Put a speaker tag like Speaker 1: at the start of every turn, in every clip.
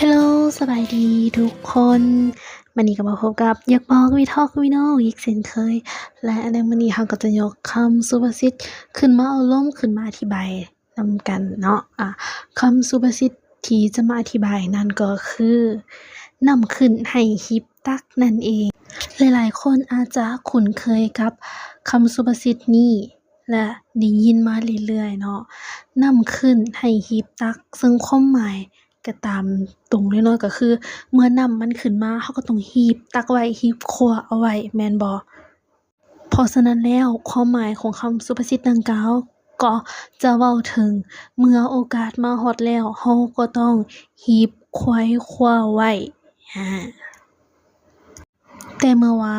Speaker 1: ฮัลโหลสบายดีทุกคนวันนี้ก็มาพบกับอยากบอกวีทอล์กวีโนอีกเช่นเคยและในวันนี้เราก็จะยกคำสุภาษิตขึ้นมาเอาร่มขึ้นมาอธิบายนำกันเนาะคำสุภาษิตที่จะมาอธิบายนั่นก็คือนำขึ้นให้ฮิปตักนั่นเองหลายๆคนอาจจะคุ้นเคยกับคำสุภาษิตนี้และได้ยินมาเรื่อยๆเนาะนำขึ้นให้ฮีบตักซึ่งความหมายก็ตามตรงเลยเนาะก็คือเมื่อนำมันขึ้นมาเราก็ต้องฮีบตักไว้ฮีบครัวเอาไว้แม่นบ่เพราะฉะนั้นแล้วความหมายของคำสุภาษิตดังกล่าวก็จะเว้าถึงเมื่อโอกาสมาฮอดแล้วเราก็ต้องฮีบไขว้คว้าไว้แต่เมื่อว่า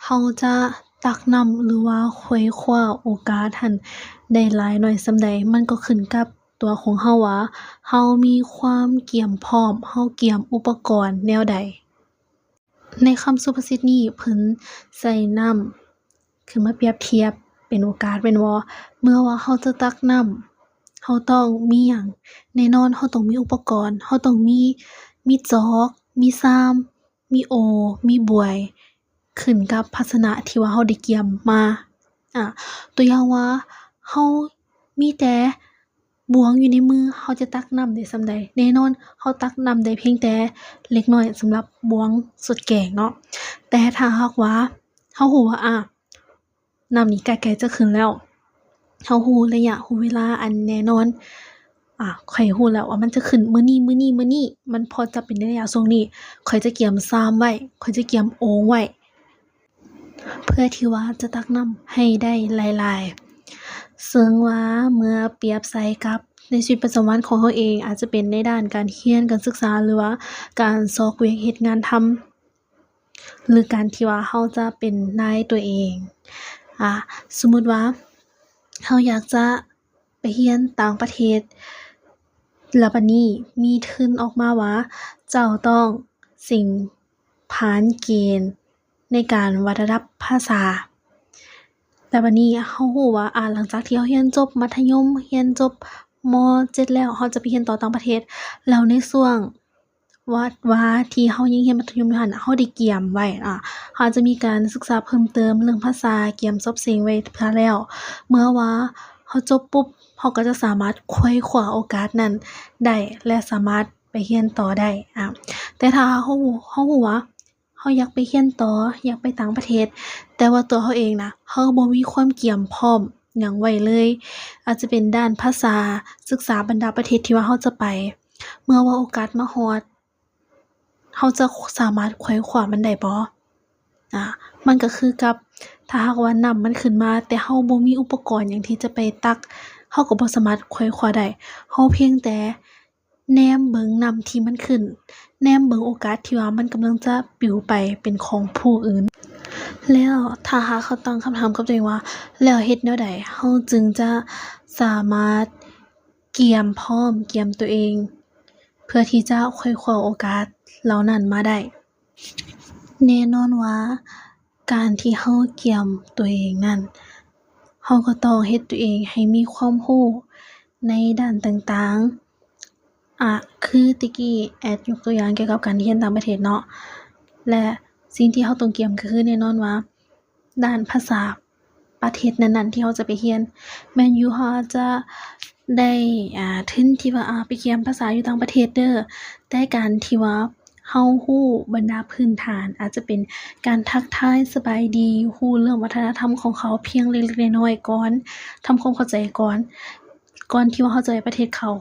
Speaker 1: เราจะตักนำหรือว่าไขว้คว้าโอกาสหั้นได้หลายน้อยส่ำใดมันก็ขึ้นกับตัวของเราว่าเรามีความเกียมพร้อมเราเตรียมอุปกรณ์แนวใดในคำสุภาษิตนี้เพิ่นใช้น้ำขึ้นมาเปรียบเทียบเป็นโอกาสแม่นบ่เมื่อว่าเราจะตักน้ำเราต้องมีหยังแน่นอนเราต้องมีอุปกรณ์เราต้องมีจอกมีซ้ำมีโอ่มีบวยขึ้นกับภาชนะที่ว่าเราได้เตรียมมาตัวอย่างว่าเรามีแต่บวงอยู่ในมือเราจะตักน้ำได้ส่ำใดแน่นอนเราตักน้ำได้เพียงแต่เล็กน้อยสำหรับบวงสดแกงเนาะแต่ถ้าหากว่าเรารู้ว่าน้ำนี้ใกล้ๆจะขึ้นแล้วเรารู้ระยะรู้เวลาอันแน่นอนข้อยรู้แล้วว่ามันจะขึ้นมื้อนี้มันพอจะเป็นในระยะช่วงนี้ข้อยจะเตรียมซ้ำไว้ข้อยจะเตรียมโอ่งไว้เพื่อที่ว่าจะตักน้ำให้ได้หลายๆซึ่งว่าเมื่อเปรียบใส่กับในชีวิตประจำวันของเราเองอาจจะเป็นในด้านการเรียนการศึกษาหรือว่าการซอกเวียกเฮ็ดงานทำหรือการที่ว่าเราจะเป็นนายตัวเองสมมุติว่าเราอยากจะไปเรียนต่างประเทศแล้วบัดนี้มีทุนออกมาว่าเจ้าต้องสิ่งผ่านเกณฑ์ในการวัดระดับภาษาแต่บัดนี้เรารู้ว่าหลังจากที่เราเรียนจบมัธยมเรียนจบม.7 แล้วเราจะไปเรียนต่อต่างประเทศแล้วในช่วงว่าที่เรายังเรียนมัธยมอยู่หั้นเราได้เตรียมไว้เราจะมีการศึกษาเพิ่มเติมเรื่องภาษาเตรียมซอบเสียงไว้เพื่อแล้วเมื่อว่าเราจบปุ๊บเราก็จะสามารถไขว้คว้าโอกาสนั้นได้และสามารถไปเรียนต่อได้แต่ถ้าเรารู้ว่าเราอยากไปเรียนต่ออยากไปต่างประเทศแต่ว่าตัวเราเองน่ะเราบ่มีความเตรียมพร้อมหยังไว้เลยอาจจะเป็นด้านภาษาศึกษาบรรดาประเทศที่ว่าเราจะไปเมื่อว่าโอกาสมาฮอดเราจะสามารถไขว้คว้ามันได้บ่มันก็คือกับถ้าหากว่าน้ำมันขึ้นมาแต่เราบ่มีอุปกรณ์หยังที่จะไปตักเราก็บ่สามารถไขว้คว้าได้เราเพียงแต่แนมเบิ่งน้ำที่มันขึ้นแนมเบิ่งโอกาสที่ว่ามันกำลังจะปลิวไปเป็นของผู้อื่นแล้วถ้าหากเราตั้งคำถามกับตัวเองว่าแล้วเฮ็ดแนวใดเราจึงจะสามารถเตรียมพร้อมเตรียมตัวเองเพื่อที่จะไขว้คว้าโอกาสเหล่านั้นมาได้แน่นอนว่าการที่เราเตรียมตัวเองนั้นเราก็ต้องเฮ็ดตัวเองให้มีความรู้ในด้านต่างๆคือแต่กี้แอดยกตัวอย่างเกี่ยวกับการเรียนต่างประเทศเนาะและสิ่งที่เราต้องเตรียมก็คือแน่นอนว่าด้านภาษาประเทศนั้นๆที่เราจะไปเรียนแม่นอยู่เราอาจจะได้ทุนที่ว่าไปเรียนภาษาอยู่ต่างประเทศเด้อแต่การที่ว่าเรารู้บรรดาพื้นฐานอาจจะเป็นการทักทายสบายดีรู้เรื่องวัฒนธรรมของเขาเพียงเล็กๆน้อยๆก่อนทำความเข้าใจก่อนที่ว่าเราจะไปประเทศเขา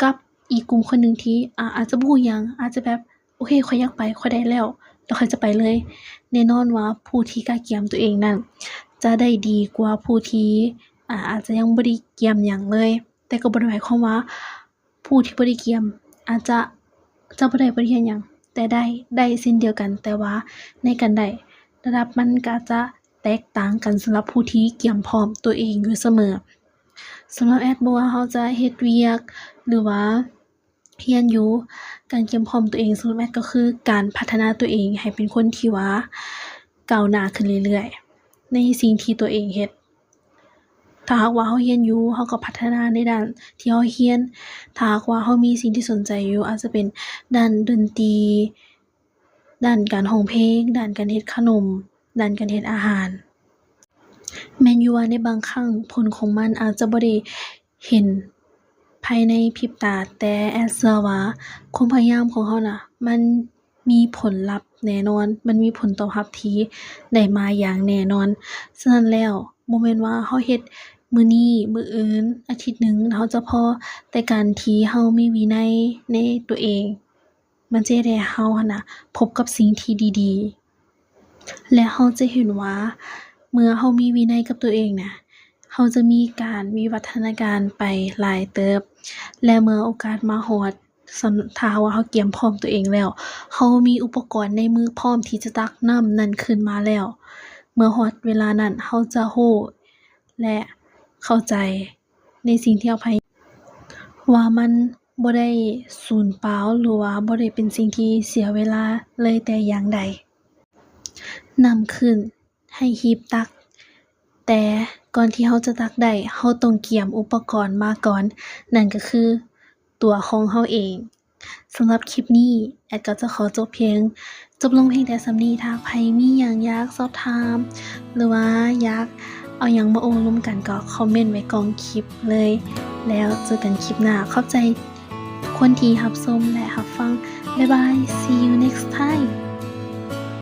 Speaker 1: กับอีกกลุ่มคนหนึ่งที่อาจจะบ่รู้หยังอาจจะแบบโอเคข้อยอยากไปข้อยได้แล้วข้อยจะไปเลยแน่นอนว่าผู้ที่กล้าเตรียมตัวเองนั้นจะได้ดีกว่าผู้ที่อาจจะยังบ่ได้เตรียมหยังเลยแต่ก็บ่ได้หมายความว่าผู้ที่บ่ได้เตรียมอาจจะบ่ได้เรียนหยังแต่ได้เช่นเดียวกันแต่ว่าในการได้ระดับมันก็อาจจะแตกต่างกันสำหรับผู้ที่เตรียมพร้อมตัวเองอยู่เสมอสำหรับแอดบ่ว่าเราจะเฮ็ดเวียกหรือว่าเรียนอยู่การเตรียมพร้อมตัวเองสำหรับแอดก็คือการพัฒนาตัวเองให้เป็นคนที่ว่าก้าวหน้าขึ้นเรื่อยๆในสิ่งที่ตัวเองเฮ็ดถ้ ถ้าหากว่าเราเรียนอยู่เราก็พัฒนาในด้านที่เราเรียนถ้าหากว่าเรามีสิ่งที่สนใจอยู่อาจจะเป็นด้านดนตรีด้านการร้องเพลงด้านการเฮ็ดขนมด้านการเฮ็ดอาหารแม่นอยู่ว่าในบางครั้งผลของมันอาจจะบ่ได้เห็นภายในพริบตาแต่แอดเชื่อว่าความพยายามของเราน่ะมันมีผลลัพธ์แน่นอนมันมีผลตอบรับที่ได้มาอย่างแน่นอนฉะนั้นแล้วบ่แม่นว่าเราเฮ็ดมื้อนี้มื้ออื่นอาทิตย์หนึ่งเราจะพอแต่การที่เรามีวินัยในตัวเองมันจะเฮ็ดให้เราหั้นน่ะพบกับสิ่งที่ดีๆและเราจะเห็นว่าเมื่อเรามีวินัยกับตัวเองน่ะเราจะมีการวิวัฒนาการไปหลายเติบและเมื่อโอกาสมาฮอดถ้าว่าเราเตรียมพร้อมตัวเองแล้วเรามีอุปกรณ์ในมือพร้อมที่จะตักน้ำนั้นขึ้นมาแล้วเมื่อฮอดเวลานั้นเราจะรู้และเข้าใจในสิ่งที่เราพยายามว่ามันบ่ได้สูญเปล่าหรือว่าบ่ได้เป็นสิ่งที่เสียเวลาเลยแต่อย่างใดนำขึ้นให้หีบตักแต่ก่อนที่เราจะตักได้เราต้องเตรียมอุปกรณ์มาก่อนนั่นก็คือตัวของเราเองสำหรับคลิปนี้แอดก็จะขอจบลงเพียงแต่ส่ำนี้ถ้าไผมีหยังอยากสอบถามหรือว่าอยากเอาหยังมาโอ้ร่วมกันก็คอมเมนต์ไว้กล่องคลิปเลยแล้วเจอกันคลิปหน้าขอบใจคนที่รับชมและรับฟังบ๊ายบาย see you next time